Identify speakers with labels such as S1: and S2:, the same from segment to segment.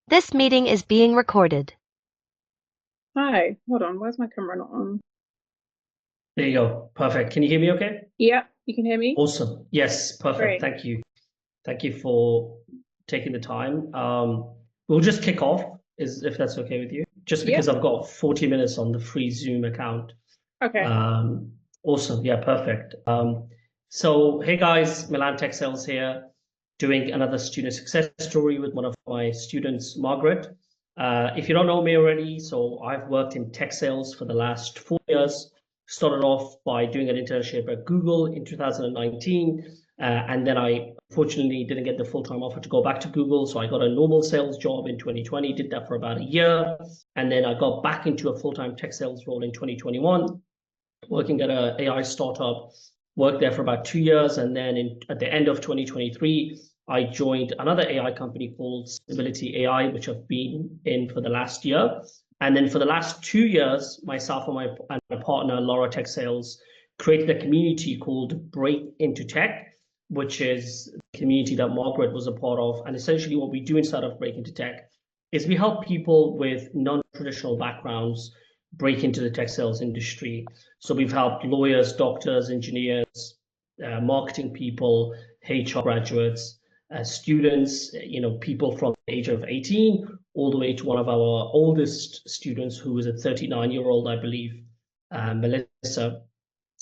S1: This meeting is being recorded.
S2: Hi, hold on. Where's my camera not on?
S3: There you go. Perfect. Can you hear me okay?
S2: Yeah, you can hear me?
S3: Awesome. Yes, perfect.
S2: Great.
S3: Thank you. Thank you for taking the time. We'll just kick off, if that's okay with you, just
S2: Yeah,
S3: because I've got 40 minutes on the free Zoom account.
S2: okay.
S3: Awesome. Yeah, perfect. So, hey guys, Milan Tech Sales here, doing another student success story with one of my students, Margaret. If you don't know me already, so I've worked in tech sales for the last 4 years. Started off by doing an internship at Google in 2019, and then I fortunately didn't get the full-time offer to go back to Google, so I got a normal sales job in 2020, did that for about a year, and then I got back into a full-time tech sales role in 2021, working at an AI startup, worked there for about 2 years, and then at the end of 2023, I joined another AI company called Stability AI, which I've been in for the last year. And then for the last 2 years, myself and my partner, Laura Tech Sales, created a community called Break Into Tech, which is the community that Margaret was a part of. And essentially what we do inside of Break Into Tech is we help people with non-traditional backgrounds break into the tech sales industry. So we've helped lawyers, doctors, engineers, marketing people, HR graduates, students, people from the age of 18 all the way to one of our oldest students who is a 39-year-old, I believe, Melissa.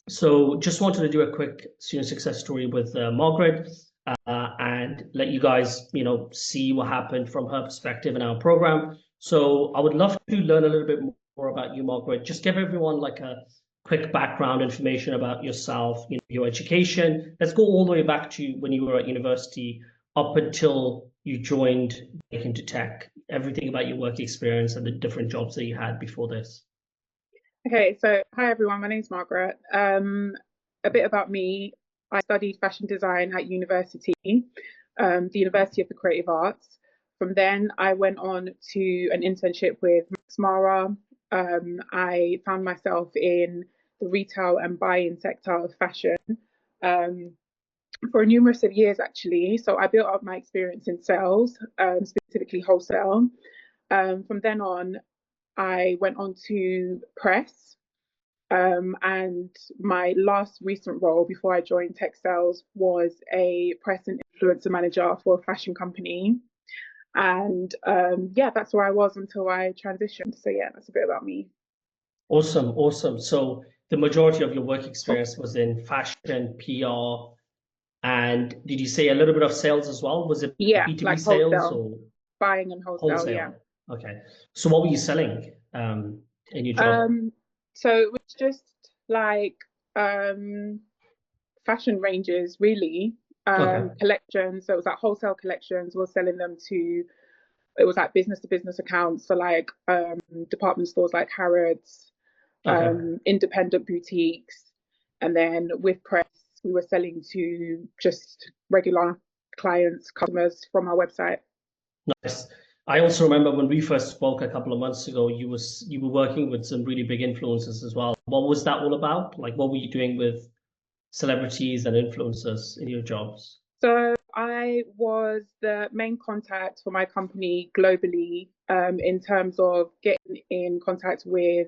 S3: So just wanted to do a quick student success story with Margaret and let you guys, see what happened from her perspective in our program. So I would love to learn a little bit more about you, Margaret. Just give everyone like a quick background information about yourself, your education. Let's go all the way back to when you were at university up until you joined into tech, everything about your work experience and the different jobs that you had before this.
S2: Okay, so hi everyone, my name's Margaret. A bit about me. I studied fashion design at university, the University of the Creative Arts. From then, I went on to an internship with Max Mara. I found myself in the retail and buy-in sector of fashion for a numerous of years, actually. So I built up my experience in sales, specifically wholesale. From then on, I went on to press, and my last recent role before I joined tech sales was a press and influencer manager for a fashion company. And yeah, that's where I was until I transitioned. So yeah, that's a bit about me.
S3: Awesome, awesome. So the majority of your work experience was in fashion, PR, and did you say a little bit of sales as well? Was it
S2: Yeah,
S3: B2B
S2: like
S3: sales
S2: wholesale,
S3: or
S2: buying and wholesale. Yeah.
S3: wholesale? Okay. So what were you selling in your job?
S2: So it was just like um fashion ranges, really,
S3: Okay.
S2: collections. So it was like wholesale collections. We're selling them to, it was like business to business accounts. So like department stores like Harrods,
S3: Okay.
S2: independent boutiques. And then with press, we were selling to just regular clients, customers from our website.
S3: Nice. I also remember when we first spoke a couple of months ago, you were working with some really big influencers as well. What was that all about? Like what were you doing with celebrities and influencers in your jobs?
S2: So I was the main contact for my company globally, in terms of getting in contact with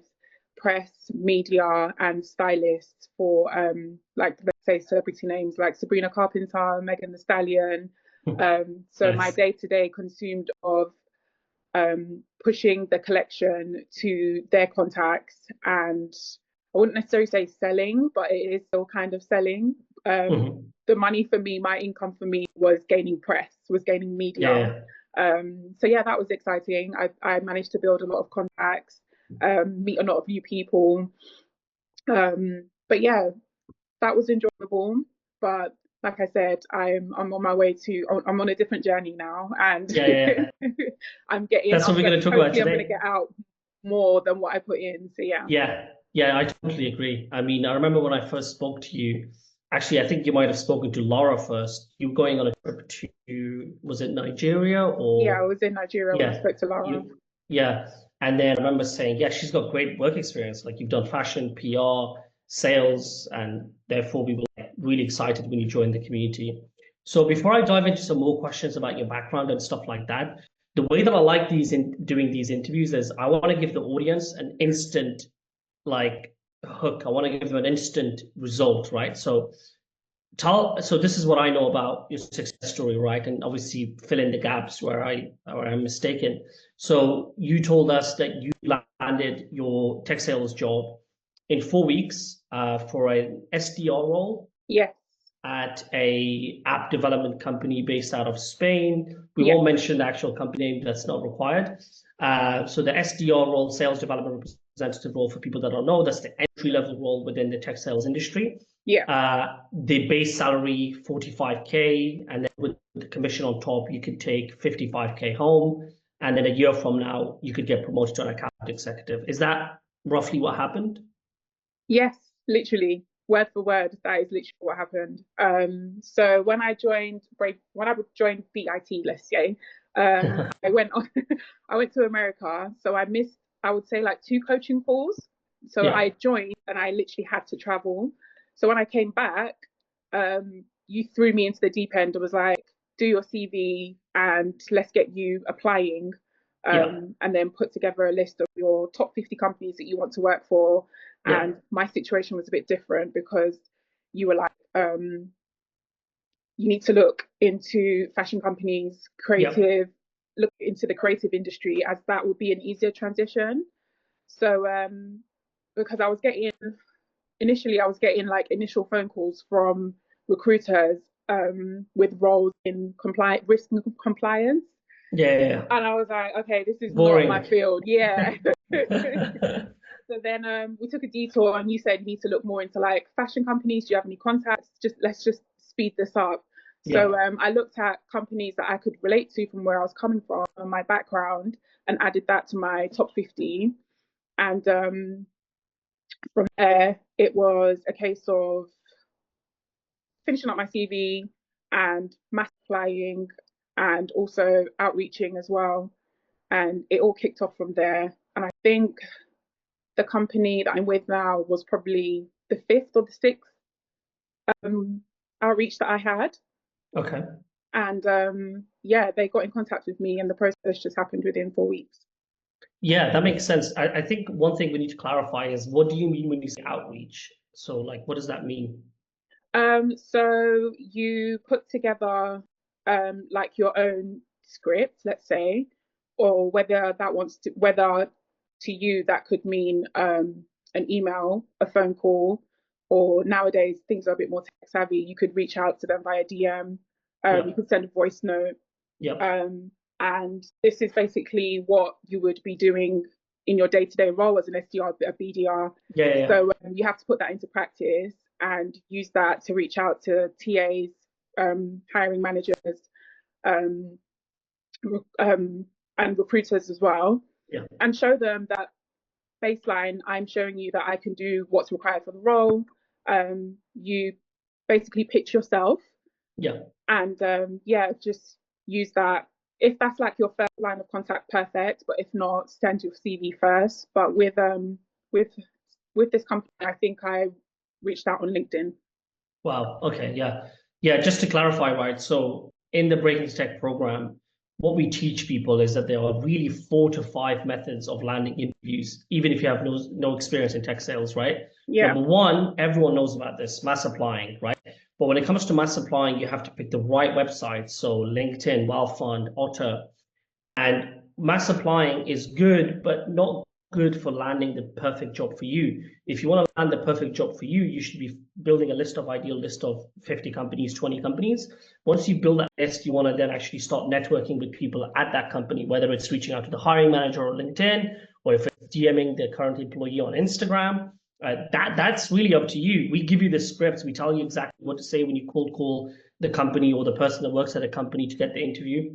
S2: press, media, and stylists for like, let's say, celebrity names like Sabrina Carpenter, Megan Thee Stallion. So my
S3: Nice.
S2: day to day consumed of pushing the collection to their contacts, and I wouldn't necessarily say selling, but it is still kind of selling.
S3: Mhm.
S2: The money for me, my income for me was gaining press, was gaining media.
S3: Yeah.
S2: So yeah, that was exciting. I managed to build a lot of contacts, meet a lot of new people. But yeah, that was enjoyable. But like I said, I'm on my way to, I'm on a different journey now, and
S3: Yeah, yeah, yeah. That's what we're going to talk about
S2: hopefully I'm gonna
S3: today.
S2: get out more than what I put in. So yeah.
S3: Yeah, yeah, I totally agree. I mean, I remember when I first spoke to you, actually, I think you might have spoken to Laura first. You were going on a trip to, was it Nigeria
S2: Yeah, I
S3: or,
S2: was in Nigeria when I
S3: yeah,
S2: spoke to Laura.
S3: yeah. And then I remember saying, yeah, she's got great work experience. Like you've done fashion, PR, sales, and therefore we were like, really excited when you joined the community. So before I dive into some more questions about your background and stuff like that, the way that I like doing these interviews is I want to give the audience an instant like hook. I want to give them an instant result, right? So this is what I know about your success story, right? And obviously fill in the gaps where I'm mistaken. So you told us that you landed your tech sales job in 4 weeks for an SDR role.
S2: Yes.
S3: At a app development company based out of Spain. We
S2: Yes.
S3: won't mention the actual company name, that's not required. So the SDR role, sales development representative role, for people that don't know, that's the entry level role within the tech sales industry.
S2: Yeah.
S3: The base salary 45K, and then with the commission on top, you could take 55K home, and then a year from now, you could get promoted to an account executive. Is that roughly what happened?
S2: Yes, literally, word for word, that is literally what happened. So when I joined BIT, let's say, I went to America. So I missed, I would say, like 2 coaching calls. So
S3: Yeah.
S2: I joined and I literally had to travel. So when I came back, you threw me into the deep end. It was like, do your CV and let's get you applying. And then put together a list of your top 50 companies that you want to work for. And my situation was a bit different because you were like, you need to look into fashion companies, creative, look into the creative industry, as that would be an easier transition. So because I was getting like initial phone calls from recruiters with roles in risk and compliance.
S3: Yeah.
S2: And I was like, okay, this is
S3: boring.
S2: not my field. Yeah. So then we took a detour and you said you need to look more into like fashion companies. Do you have any contacts? Let's just speed this up. So I looked at companies that I could relate to from where I was coming from and my background, and added that to my top 50. And from there, it was a case of finishing up my CV and mass applying and also outreaching as well. And it all kicked off from there. And I think the company that I'm with now was probably the 5th or the 6th outreach that I had.
S3: Okay.
S2: And they got in contact with me and the process just happened within 4 weeks.
S3: Yeah, that makes sense. I think one thing we need to clarify is, what do you mean when you say outreach? So like, what does that mean?
S2: So you put together like your own script, let's say, or whether to you that could mean an email, a phone call, or nowadays things are a bit more tech savvy. You could reach out to them via DM. You could send a voice note. And this is basically what you would be doing in your day-to-day role as an SDR, a BDR. So you have to put that into practice and use that to reach out to TAs, hiring managers, and recruiters as well, and show them that baseline, I'm showing you that I can do what's required for the role. You basically pitch yourself, and just use that. If that's like your first line of contact, perfect. But if not, send your CV first. But with this company, I think I reached out on LinkedIn.
S3: Wow. Okay. Yeah. Just to clarify, right? So in the Breaking Tech program, what we teach people is that there are really 4 to 5 methods of landing interviews, even if you have no experience in tech sales, right? Number 1, everyone knows about this, mass applying, right? But when it comes to mass applying, you have to pick the right websites. So LinkedIn, Wellfund, OTE. And mass applying is good, but not good for landing the perfect job for you. If you want to land the perfect job for you, you should be building a ideal list of 50 companies, 20 companies. Once you build that list, you want to then actually start networking with people at that company, whether it's reaching out to the hiring manager on LinkedIn, or if it's DMing the current employee on Instagram. That's really up to you. We give you the scripts. We tell you exactly what to say when you cold call the company or the person that works at a company to get the interview.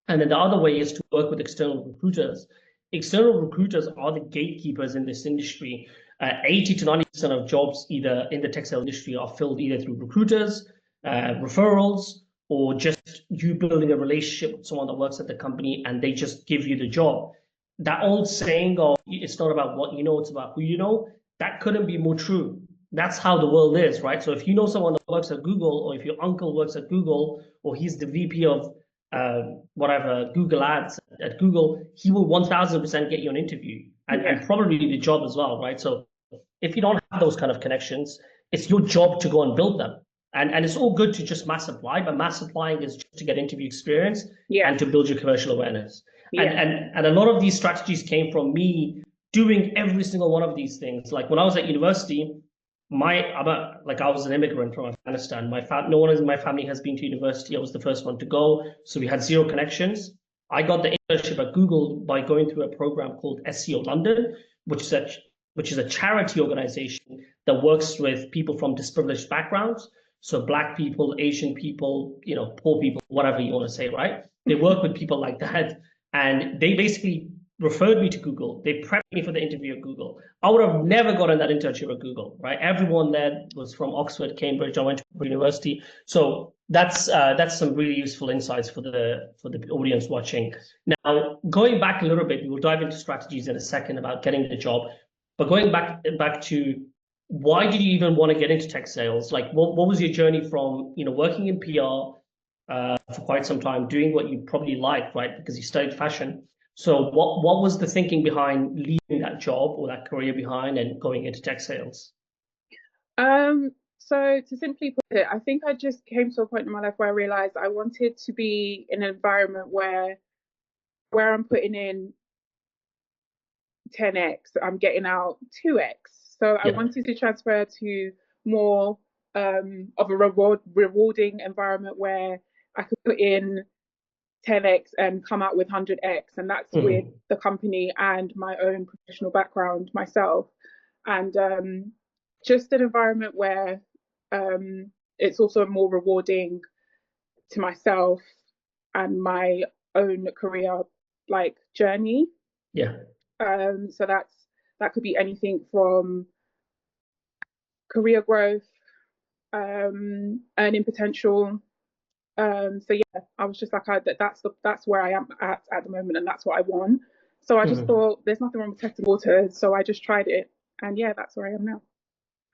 S3: And then the other way is to work with external recruiters. External recruiters are the gatekeepers in this industry. 80 to 90% of jobs either in the textile industry are filled either through recruiters, referrals, or just you building a relationship with someone that works at the company and they just give you the job. That old saying of it's not about what you know, it's about who you know, that couldn't be more true. That's how the world is, right? So if you know someone that works at Google, or if your uncle works at Google, or he's the VP of whatever Google Ads at Google, he will 1000% get you an interview and probably the job as well, right? So if you don't have those kind of connections, it's your job to go and build them. And it's all good to just mass apply, but mass applying is just to get interview experience and to build your commercial awareness. And a lot of these strategies came from me doing every single one of these things. Like when I was at university, I was an immigrant from Afghanistan. No one in my family has been to university. I was the first one to go, so we had zero connections. I got the internship at Google by going through a program called SEO London, which is a charity organization that works with people from disprivileged backgrounds. So Black people, Asian people, poor people, whatever you want to say, right? They work with people like that, and they basically referred me to Google. They prepped me for the interview at Google. I would have never gotten that internship at Google, right? Everyone there was from Oxford, Cambridge. I went to university, so that's some really useful insights for the audience watching. Now, going back a little bit, we will dive into strategies in a second about getting the job, but going back to why did you even want to get into tech sales? Like, what was your journey from working in PR for quite some time, doing what you probably liked, right? Because you studied fashion. So what was the thinking behind leaving that job or that career behind and going into tech sales?
S2: So to simply put it, I think I just came to a point in my life where I realized I wanted to be in an environment where I'm putting in 10x, I'm getting out 2x. So I wanted to transfer to more of a rewarding environment where I could put in 10x and come out with 100x, and that's with the company and my own professional background myself, and just an environment where it's also more rewarding to myself and my own career journey. So that could be anything from career growth, earning potential. So yeah, I was just like, that's where I am at the moment, and that's what I want. So I just thought there's nothing wrong with testing waters. So I just tried it, and yeah, that's where I am now.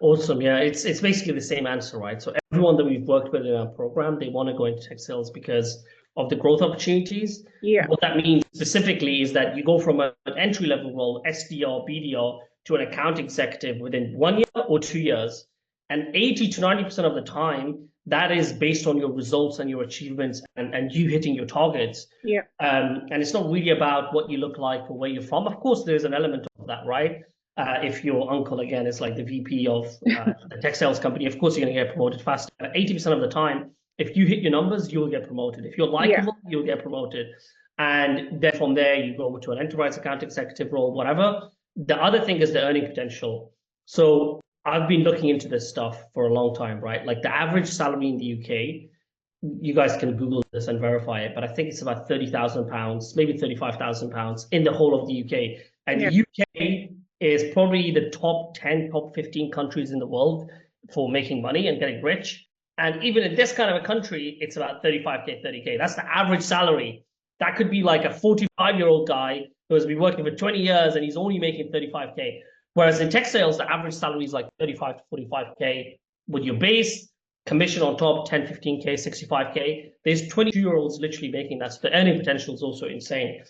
S3: Awesome. Yeah, it's basically the same answer, right? So everyone that we've worked with in our program, they want to go into tech sales because of the growth opportunities. What that means specifically is that you go from an entry-level role, SDR, BDR, to an account executive within 1 year or 2 years. And 80 to 90% of the time, that is based on your results and your achievements and you hitting your targets. And it's not really about what you look like or where you're from. Of course, there's an element of that, right? If your uncle, again, is like the VP of the tech sales company, of course, you're going to get promoted faster. 80% of the time, if you hit your numbers, you'll get promoted. If you're likable, you'll get promoted. And then from there, you go to an enterprise account executive role, whatever. The other thing is the earning potential. So I've been looking into this stuff for a long time, right? Like the average salary in the UK, you guys can Google this and verify it, but I think it's about £30,000, maybe £35,000 in the whole of the UK. And the UK is probably the top 10, top 15 countries in the world for making money and getting rich. And even in this kind of a country, it's about 35K, 30K. That's the average salary. That could be like a 45-year-old guy who has been working for 20 years and he's only making 35K. Whereas in tech sales, the average salary is like 35 to 45K with your base, commission on top, 10, 15K, 65K. There's 22-year-olds literally making that. So the earning potential is also insane.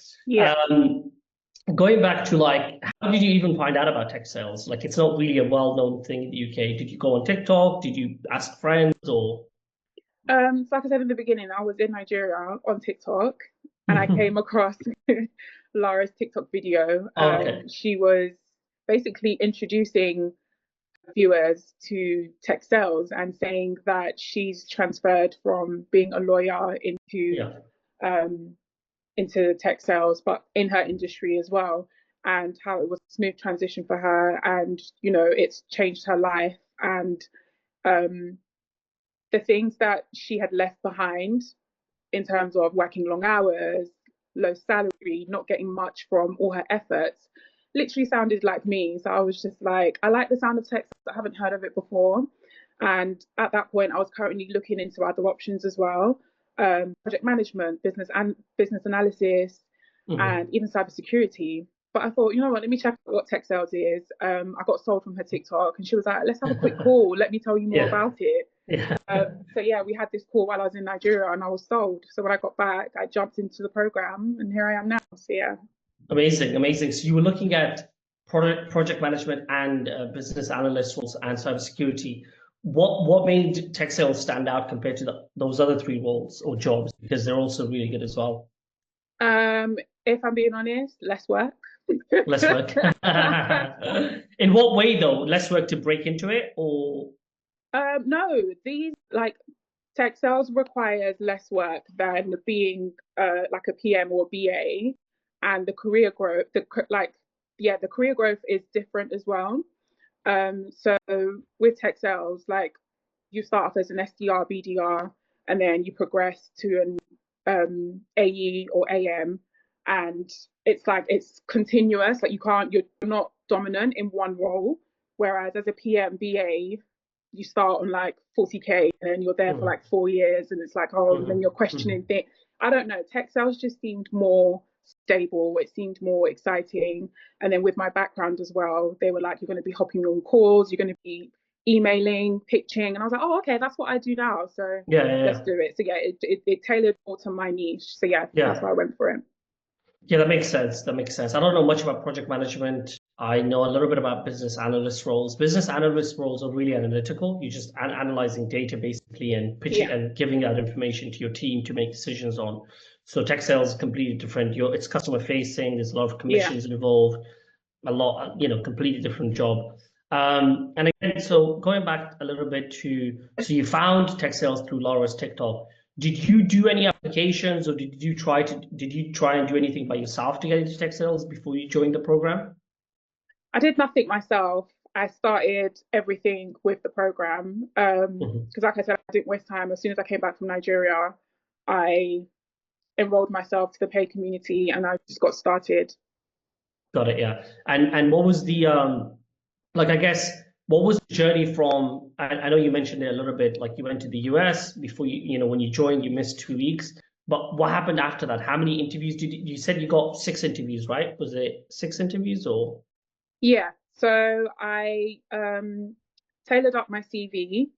S3: Going back to like, how did you even find out about tech sales? Like, it's not really a well-known thing in the UK. Did you go on TikTok? Did you ask friends or?
S2: So like I said in the beginning, I was in Nigeria on TikTok and I came across Lara's TikTok video. She was basically introducing viewers to tech sales and saying that she's transferred from being a lawyer into tech sales, but in her industry as well, and how it was a smooth transition for her, and it's changed her life, and the things that she had left behind in terms of working long hours, low salary, not getting much from all her efforts, literally sounded like me. So I was just like, I like the sound of tech, I haven't heard of it before. And at that point, I was currently looking into other options as well, project management, business analysis, and even cybersecurity. But I thought, you know what, let me check out what tech sales is. I got sold from her TikTok and she was like, let's have a quick call. Let me tell you more about it.
S3: Yeah.
S2: So yeah, we had this call while I was in Nigeria, and I was sold. So when I got back, I jumped into the program, and here I am now. So yeah.
S3: Amazing, amazing. So you were looking at project management and business analyst roles and cybersecurity. What made tech sales stand out compared to those other three roles or jobs? Because they're also really good as well.
S2: If I'm being honest, less work.
S3: Less work. In what way though? Less work to break into it, or
S2: No, these like tech sales requires less work than being like a PM or BA, and the career growth, the career growth is different as well. So with tech sales, like you start off as an SDR, BDR, and then you progress to an AE or AM, and it's like it's continuous. Like you're not dominant in one role. Whereas as a PM, BA, you start on like 40K and you're there for like 4 years, and it's like, oh, and then you're questioning things. I don't know. Tech sales just seemed more stable. It seemed more exciting. And then with my background as well, they were like, you're going to be hopping on calls, you're going to be emailing, pitching, and I was like, oh, okay, that's what I do now. So let's do it. So yeah, it tailored more to my niche. So yeah, that's why I went for it.
S3: Yeah, that makes sense. That makes sense. I don't know much about project management. I know a little bit about business analyst roles. Business analyst roles are really analytical. You're just analyzing data basically and pitching and giving that information to your team to make decisions on. So tech sales is completely different. It's customer facing. There's a lot of commissions involved. A lot, completely different job. And again, so going back a little bit so you found tech sales through Laura's TikTok. Did you do any applications, or did you try and do anything by yourself to get into tech sales before you joined the program?
S2: I did nothing myself. I started everything with the program because, like I said, I didn't waste time. As soon as I came back from Nigeria, I enrolled myself to the paid community, and I just got started.
S3: Got it, yeah. And what was the I guess what was the journey from? I know you mentioned it a little bit, like you went to the US before when you joined, you missed 2 weeks. But what happened after that? How many interviews you said you got 6 interviews, right? Was it 6 interviews or?
S2: Yeah. So I tailored up my CV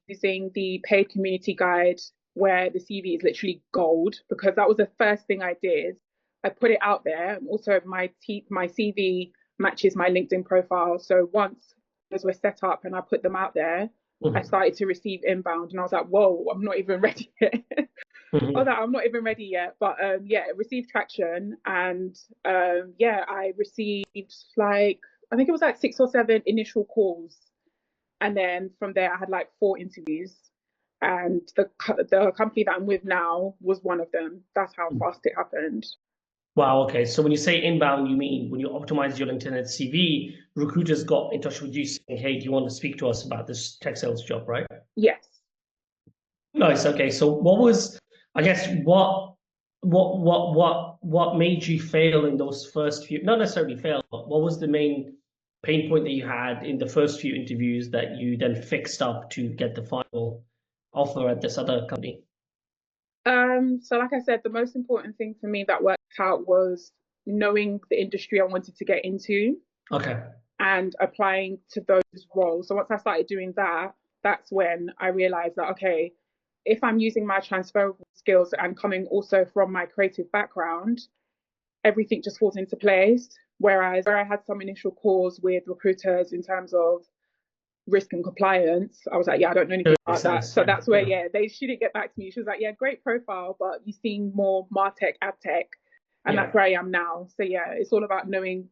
S2: using the paid community guide, where the CV is literally gold, because that was the first thing I did. I put it out there. And also, my CV matches my LinkedIn profile. So once those were set up and I put them out there, I started to receive inbound, and I was like, whoa, I'm not even ready yet. I was like, I'm not even ready yet. But yeah, it received traction. And yeah, I received like, I think it was like 6 or 7 initial calls. And then from there, I had like 4 interviews. And the company that I'm with now was one of them. That's how fast it happened.
S3: Wow, okay. So when you say inbound, you mean when you optimize your LinkedIn and CV, recruiters got in touch with you saying, hey, do you want to speak to us about this tech sales job, right?
S2: Yes.
S3: Nice. Okay. So I guess, what made you fail in those first few, not necessarily fail, but what was the main pain point that you had in the first few interviews that you then fixed up to get the final offer at this other company?
S2: So like I said, the most important thing for me that worked out was knowing the industry I wanted to get into.
S3: Okay.
S2: And applying to those roles. So once I started doing that, that's when I realized that, okay, if I'm using my transferable skills and coming also from my creative background, everything just falls into place. Whereas where I had some initial calls with recruiters in terms of risk and compliance, I was like, yeah, I don't know anything about that. So that's where, she didn't get back to me. She was like, yeah, great profile, but you seem more MarTech, AdTech. And that's where I am now. So yeah, it's all about knowing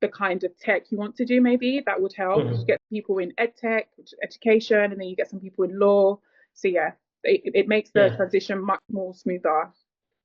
S2: the kind of tech you want to do. Maybe that would help. You get people in edtech, education, and then you get some people in law. So yeah, it makes the transition much more smoother.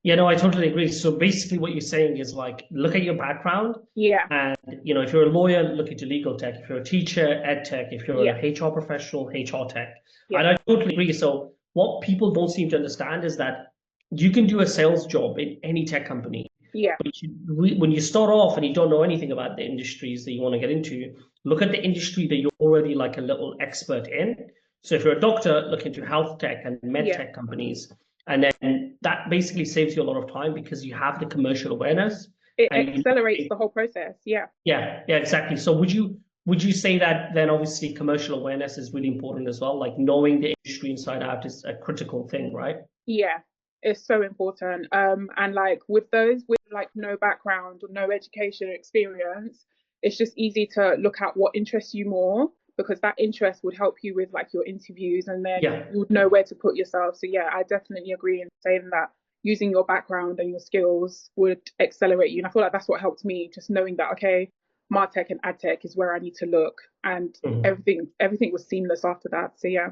S3: Yeah, no, I totally agree. So basically what you're saying is, like, look at your background.
S2: Yeah.
S3: And, if you're a lawyer, look into legal tech. If you're a teacher, ed tech. If you're a HR professional, HR tech. And I totally agree. So what people don't seem to understand is that you can do a sales job in any tech company.
S2: Yeah.
S3: But when you start off and you don't know anything about the industries that you want to get into, look at the industry that you're already like a little expert in. So if you're a doctor, look into health tech and med tech companies. And then that basically saves you a lot of time because you have the commercial awareness.
S2: It accelerates the whole process. Yeah.
S3: Yeah, exactly. So would you would you say that then obviously commercial awareness is really important as well? Like knowing the industry inside out is a critical thing, right?
S2: Yeah, it's so important. And like with those with like no background or no education or experience, it's just easy to look at what interests you more, because that interest would help you with like your interviews, and then
S3: Yeah.
S2: you would know where to put yourself. So yeah, I definitely agree in saying that using your background and your skills would accelerate you. And I feel like that's what helped me, just knowing that, okay, Martech and AdTech is where I need to look, and everything was seamless after that. So yeah.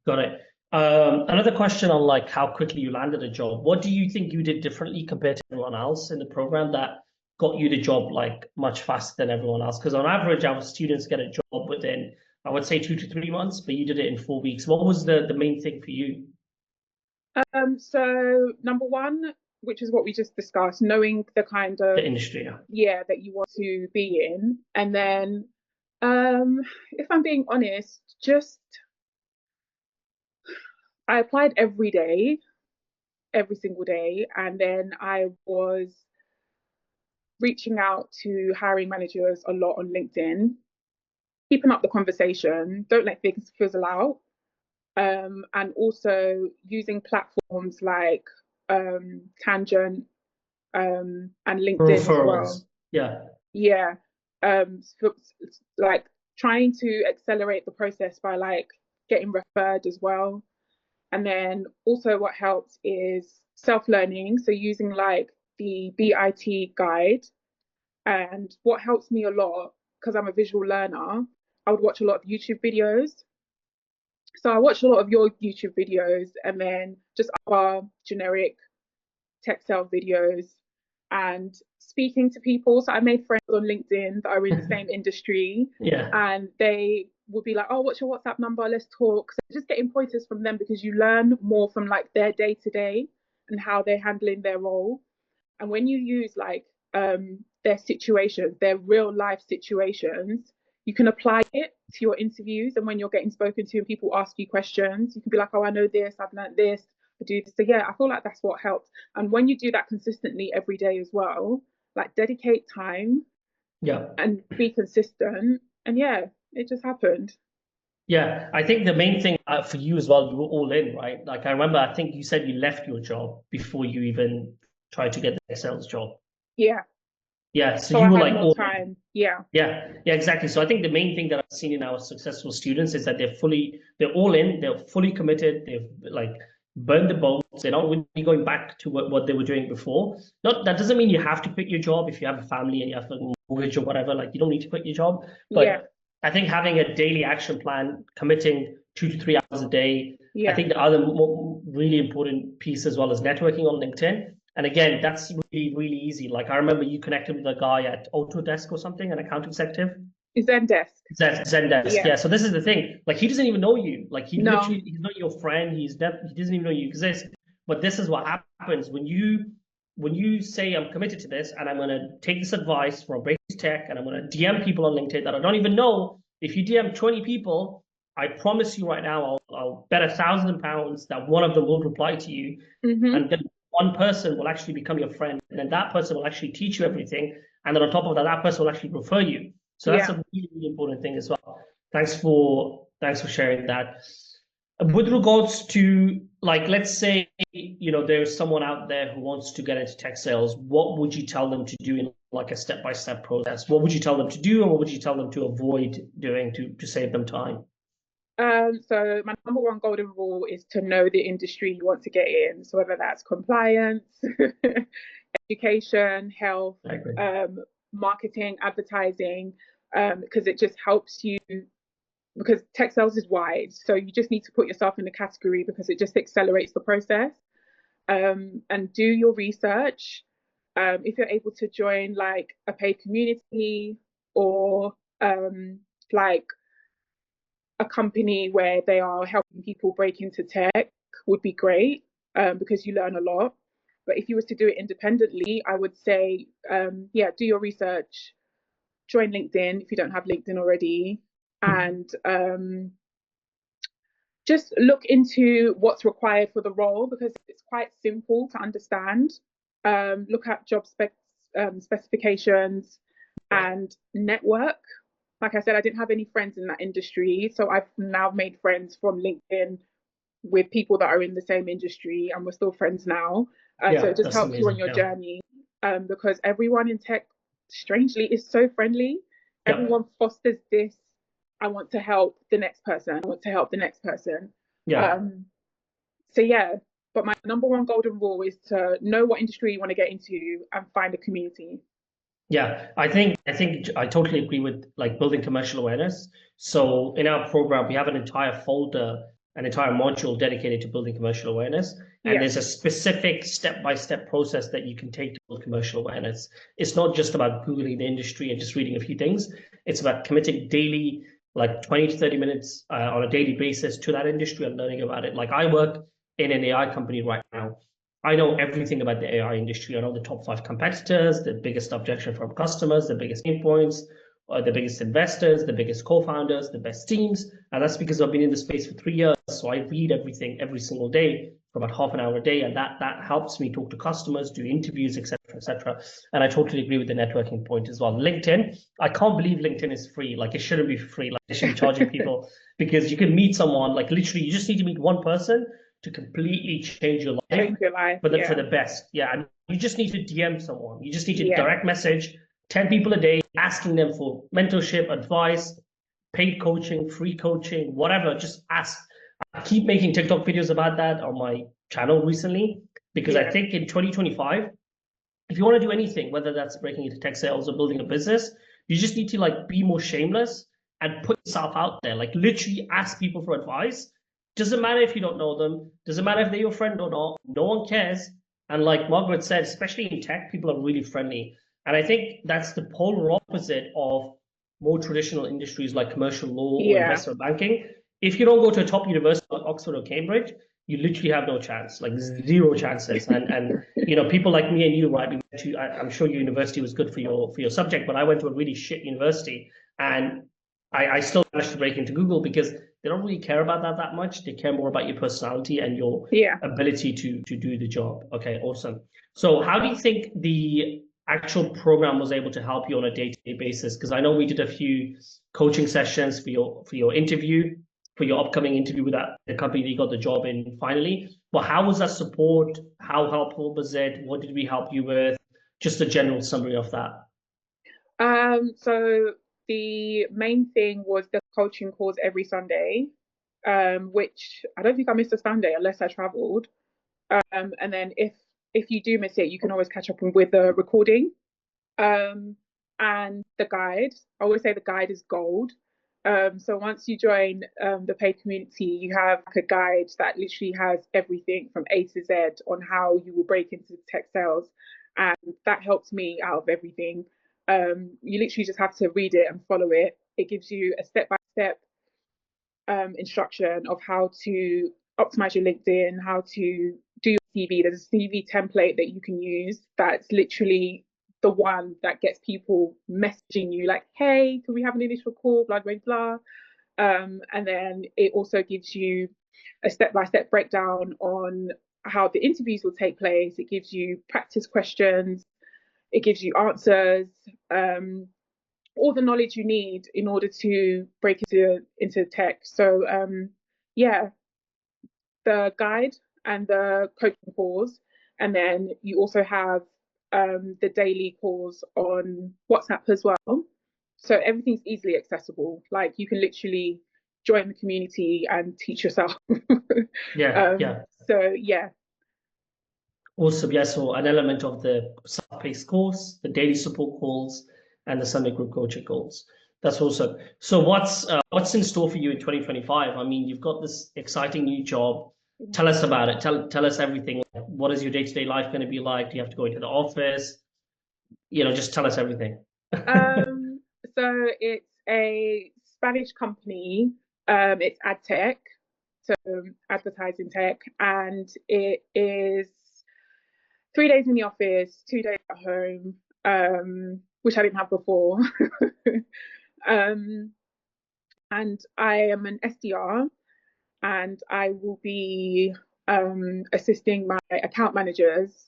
S3: Got it. Another question on like how quickly you landed a job. What do you think you did differently compared to everyone else in the program that got you the job like much faster than everyone else? Because on average, our students get a job within, I would say 2 to 3 months, but you did it in 4 weeks. What was the main thing for you?
S2: So number one, which is what we just discussed, knowing the kind of
S3: The industry,
S2: that you want to be in. And then if I'm being honest, just I applied every day, every single day, and then I was reaching out to hiring managers a lot on LinkedIn, keeping up the conversation, don't let things fizzle out. And also using platforms like Tangent and LinkedIn as well.
S3: Referrals. Yeah.
S2: Yeah. So, like trying to accelerate the process by like getting referred as well. And then also what helps is self-learning. So using like the BIT guide. And what helps me a lot, because I'm a visual learner, I would watch a lot of YouTube videos. So I watched a lot of your YouTube videos, and then just other generic tech sale videos, and speaking to people. So I made friends on LinkedIn that are in the same industry,
S3: Yeah.
S2: and they would be like, "Oh, what's your WhatsApp number? Let's talk." So just getting pointers from them, because you learn more from like their day to day and how they're handling their role. And when you use like their situations, their real life situations, you can apply it to your interviews. And when you're getting spoken to and people ask you questions, you can be like, "Oh, I know this, I've learned this, I do this." So yeah, I feel like that's what helps. And when you do that consistently every day as well, like dedicate time,
S3: Yeah.
S2: and be consistent. And yeah, it just happened.
S3: Yeah, I think the main thing for you as well, you were all in, right? Like I remember, I think you said you left your job before you even tried to get the sales job.
S2: Yeah.
S3: Yeah, so
S2: So
S3: you
S2: I
S3: were
S2: had
S3: like
S2: more
S3: all
S2: time. Yeah.
S3: Yeah, yeah, exactly. So I think the main thing that I've seen in our successful students is that they're all in, they're fully committed, they've like burned the boats, they're not really going back to what they were doing before. Not that doesn't mean you have to quit your job if you have a family and you have a mortgage or whatever, like you don't need to quit your job.
S2: Yeah.
S3: But I think having a daily action plan, committing 2 to 3 hours a day, I
S2: Yeah.
S3: think the other really important piece as well is networking on LinkedIn. And again, that's really, really easy. Like I remember you connected with a guy at Autodesk or something, an account executive.
S2: Zendesk.
S3: Zendesk.
S2: Yeah.
S3: Yeah. So this is the thing. Like he doesn't even know you. Like he
S2: No.
S3: literally, he's not your friend. He doesn't even know you exist. But this is what happens when you say I'm committed to this and I'm gonna take this advice from Breakthrough Tech and I'm gonna DM people on LinkedIn that I don't even know. If you DM 20 people, I promise you right now, I'll bet £1,000 that one of them will reply to you, and then one person will actually become your friend, and then that person will actually teach you everything, and then on top of that, that person will actually refer you. So that's a really, really important thing as well. Thanks for sharing that. With regards to like, let's say there's someone out there who wants to get into tech sales. What would you tell them to do in like a step-by-step process? What would you tell them to do, and what would you tell them to avoid doing to save them time?
S2: So my number one golden rule is to know the industry you want to get in. So whether that's compliance, education, health, marketing, advertising, because it just helps you, because tech sales is wide. So you just need to put yourself in the category, because it just accelerates the process. And do your research. If you're able to join like a paid community, or like a company where they are helping people break into tech, would be great, because you learn a lot. But if you was to do it independently, I would say, do your research, join LinkedIn if you don't have LinkedIn already, and just look into what's required for the role, because it's quite simple to understand. Look at job specifications and network. like I said, I didn't have any friends in that industry. So I've now made friends from LinkedIn with people that are in the same industry, and we're still friends now. So
S3: Yeah,
S2: it just
S3: that's
S2: helps you on
S3: amazing.
S2: your
S3: Yeah.
S2: journey, because everyone in tech, strangely, is so friendly.
S3: Yeah.
S2: Everyone fosters this. I want to help the next person. I want to help the next person.
S3: Yeah.
S2: So yeah, but my number one golden rule is to know what industry you want to get into and find a community.
S3: Yeah, I think I totally agree with like building commercial awareness. So in our program, we have an entire folder, an entire module dedicated to building commercial awareness. And
S2: Yeah,
S3: there's a specific step-by-step process that you can take to build commercial awareness. It's not just about Googling the industry and just reading a few things. It's about committing daily, like 20 to 30 minutes on a daily basis to that industry and learning about it. Like I work in an AI company right now. I know everything about the AI industry. I know the top 5 competitors, the biggest objection from customers, the biggest pain points, the biggest investors, the biggest co-founders, the best teams. And that's because I've been in the space for 3 years. So I read everything every single day for about half an hour a day. And that helps me talk to customers, do interviews, etc., etc. And I totally agree with the networking point as well. LinkedIn, I can't believe LinkedIn is free. Like it shouldn't be free. Like they should be charging people because you can meet someone, like literally you just need to meet one person to completely change your life
S2: change your life.
S3: for
S2: Yeah,
S3: the best. Yeah, and you just need to DM someone. You just need to
S2: yeah,
S3: direct message 10 people a day, asking them for mentorship, advice, paid coaching, free coaching, whatever. Just ask. I keep making TikTok videos about that on my channel recently because I
S2: yeah,
S3: think in 2025, if you want to do anything, whether that's breaking into tech sales or building a business, you just need to like be more shameless and put yourself out there. Like literally ask people for advice. Doesn't matter if you don't know them, doesn't matter if they're your friend or not, no one cares. And like Margaret said, especially in tech, people are really friendly. And I think that's the polar opposite of more traditional industries like commercial law or
S2: yeah,
S3: investment banking. If you don't go to a top university like Oxford or Cambridge, you literally have no chance, like zero chances. And people like me and you, right? We went to, I'm sure your university was good for your subject, but I went to a really shit university, and I still managed to break into Google because they don't really care about that much. They care more about your personality and your
S2: yeah.
S3: ability to do the job. Okay, awesome. So how do you think the actual program was able to help you on a day-to-day basis? Because I know we did a few coaching sessions for your interview, for your upcoming interview with the company that you got the job in finally. But how was that support? How helpful was it? What did we help you with? Just a general summary of that.
S2: So the main thing was the coaching calls every Sunday, which I don't think I missed a Sunday unless I traveled. And then if you do miss it, you can always catch up with the recording. And the guide, I always say the guide is gold. So once you join the paid community, you have like a guide that literally has everything from A to Z on how you will break into tech sales. And that helped me out of everything. You literally just have to read it and follow it. It gives you a step-by-step instruction of how to optimize your LinkedIn, how to do your CV. There's a CV template that you can use that's literally the one that gets people messaging you like, hey, can we have an initial call, blah, blah, blah. And then it also gives you a step-by-step breakdown on how the interviews will take place. It gives you practice questions. It gives you answers. All the knowledge you need in order to break into tech. So yeah, the guide and the coaching calls, and then you also have the daily calls on WhatsApp as well. So everything's easily accessible. Like you can literally join the community and teach yourself.
S3: Yeah, yeah.
S2: So yeah,
S3: Awesome. Yeah, so an element of the self-paced course, the daily support calls, and the Sunday group coaching calls. That's awesome. So what's in store for you in 2025? I mean, you've got this exciting new job. Tell us about it. Tell us everything. What is your day-to-day life going to be like? Do you have to go into the office? Just tell us everything.
S2: Um, so it's a Spanish company. It's ad tech, so advertising tech, and it is 3 days in the office, 2 days at home, which I didn't have before. um, and I am an SDR, and I will be assisting my account managers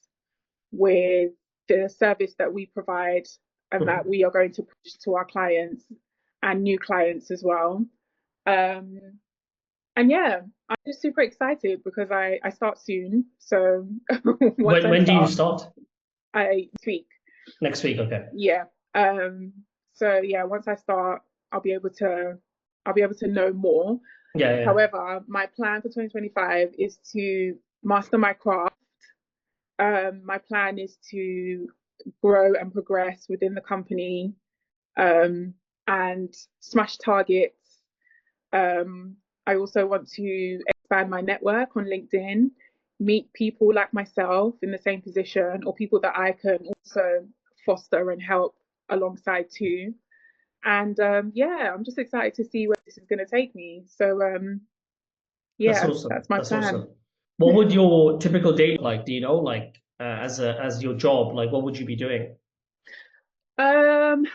S2: with the service that we provide and that we are going to push to our clients. and new clients as well. And yeah, I'm just super excited because I start soon. So once I
S3: When do you
S2: start,
S3: start?
S2: I speak.
S3: Next week, okay.
S2: Yeah. So yeah, once I start, I'll be able to know more.
S3: Yeah.
S2: However, my plan for 2025 is to master my craft. My plan is to grow and progress within the company, and smash targets. I also want to expand my network on LinkedIn, meet people like myself in the same position, or people that I can also foster and help alongside too. And yeah, I'm just excited to see where this is going to take me. So
S3: That's
S2: yeah,
S3: awesome.
S2: that's my
S3: That's
S2: plan.
S3: awesome. What would your typical day look like? Do you know, like as your job, like what would you be doing?
S2: Um,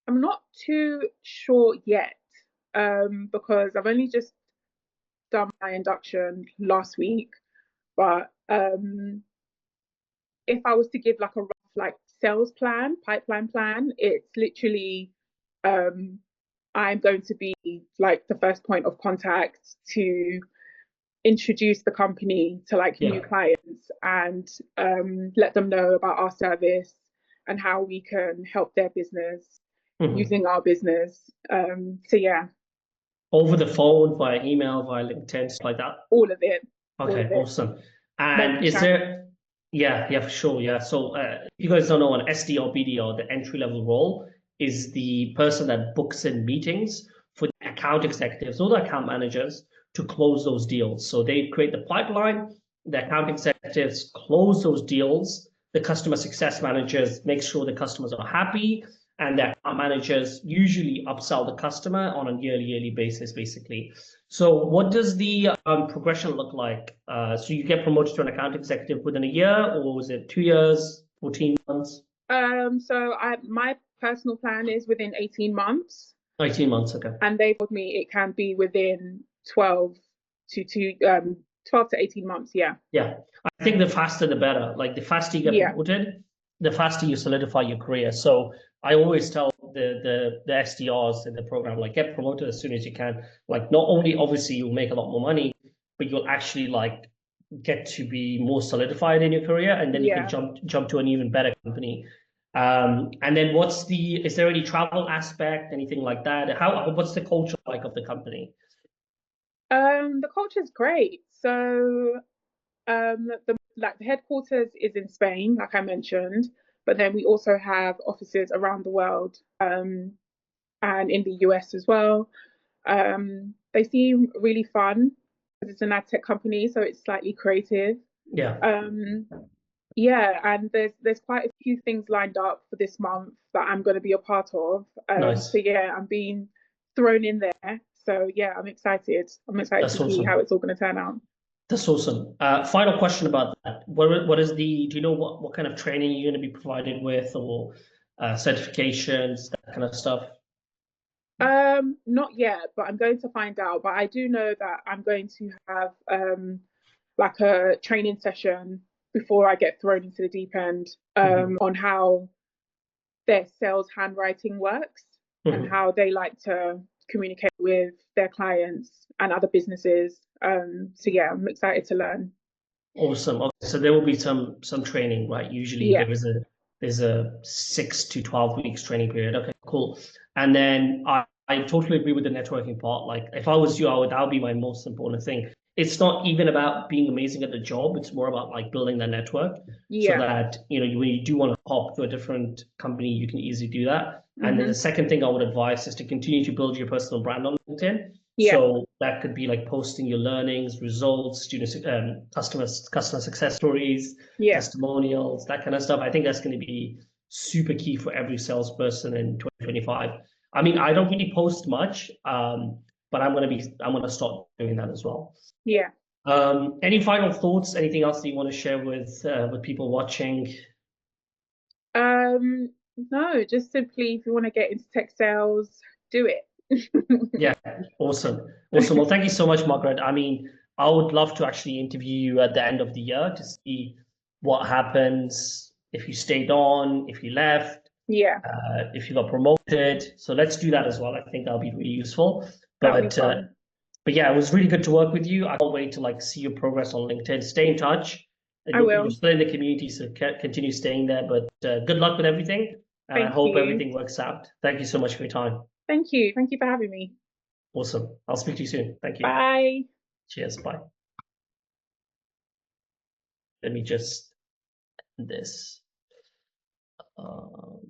S2: I'm not too sure yet, because I've only just done my induction last week. But if I was to give like a rough like sales plan, pipeline plan, it's literally I'm going to be like the first point of contact to introduce the company to like new
S3: Yeah.
S2: clients and let them know about our service and how we can help their business
S3: Mhm.
S2: using our business. So yeah,
S3: Over the phone, via email, via LinkedIn, stuff like that.
S2: all of it, all of
S3: Okay,
S2: it,
S3: awesome. And is
S2: multi-channel.
S3: there, yeah, for sure. Yeah. So, if you guys don't know, an SDR, BDR, the entry level role is the person that books in meetings for the account executives or the account managers to close those deals. So they create the pipeline, the account executives close those deals, the customer success managers make sure the customers are happy, and the account managers usually upsell the customer on a yearly basis, basically. So what does the progression look like? So you get promoted to an account executive within a year, or was it 2 years, 14 months?
S2: So my personal plan is within 18 months,
S3: 18 months, okay.
S2: and they told me it can be within 12 12 to 18 months. Yeah.
S3: Yeah. I think the faster the better. Like the faster you get
S2: Yeah.
S3: promoted, the faster you solidify your career. So I always tell the SDRs in the program, like get promoted as soon as you can. Like not only obviously you'll make a lot more money, but you'll actually like get to be more solidified in your career, and then you can
S2: Yeah.
S3: jump to an even better company. And then is there any travel aspect, anything like that? What's the culture like of the company?
S2: The culture is great. So the headquarters is in Spain, like I mentioned, but then we also have offices around the world, and in the US as well. They seem really fun because it's an ad tech company, so it's slightly creative.
S3: Yeah,
S2: Um, yeah, and there's quite a few things lined up for this month that I'm going to be a part of. So
S3: nice.
S2: yeah, I'm being thrown in there. So yeah, I'm excited. I'm excited to
S3: That's
S2: see how
S3: awesome.
S2: it's all going to turn out.
S3: That's awesome. Final question about that. Do you know what kind of training you're going to be provided with, or certifications, that kind of stuff?
S2: Not yet, but I'm going to find out. But I do know that I'm going to have like a training session before I get thrown into the deep end, on how their sales handwriting works and
S3: Mhm.
S2: how they like to communicate with their clients and other businesses. So yeah, I'm excited to learn.
S3: Awesome. Okay, so there will be some training, right? Usually
S2: Yeah.
S3: there's a 6 to 12 weeks training period. Okay, cool. And then I totally agree with the networking part. Like if I was you, that would be my most important thing. It's not even about being amazing at the job. It's more about like building that network so
S2: Yeah.
S3: that, when you do want to hop to a different company, you can easily do that. And then the
S2: Hmm.
S3: second thing I would advise is to continue to build your personal brand on LinkedIn.
S2: Yeah.
S3: So that could be like posting your learnings, results, customer success stories,
S2: Yeah.
S3: testimonials, that kind of stuff. I think that's going to be super key for every salesperson in 2025. I mean, I don't really post much, but I'm gonna start doing that as well.
S2: Yeah.
S3: Any final thoughts? Anything else that you want to share with people watching?
S2: No, just simply if you want to get into tech sales, do it.
S3: Yeah, awesome. Awesome. Well, thank you so much, Margaret. I mean, I would love to actually interview you at the end of the year to see what happens, if you stayed on, if you left,
S2: Yeah,
S3: if you got promoted. So let's do that as well. I think that'll be really useful.
S2: that'll be
S3: But
S2: fun.
S3: but yeah, it was really good to work with you. I can't wait to like see your progress on LinkedIn. Stay in touch.
S2: I will.
S3: You're still in the community, so continue staying there. But good luck with everything, and I
S2: Thank
S3: hope
S2: you.
S3: everything works out. Thank you so much for your time.
S2: Thank you. Thank you for having me.
S3: Awesome. I'll speak to you soon. Thank you.
S2: Bye.
S3: Cheers. Bye. Let me just end this. Oh.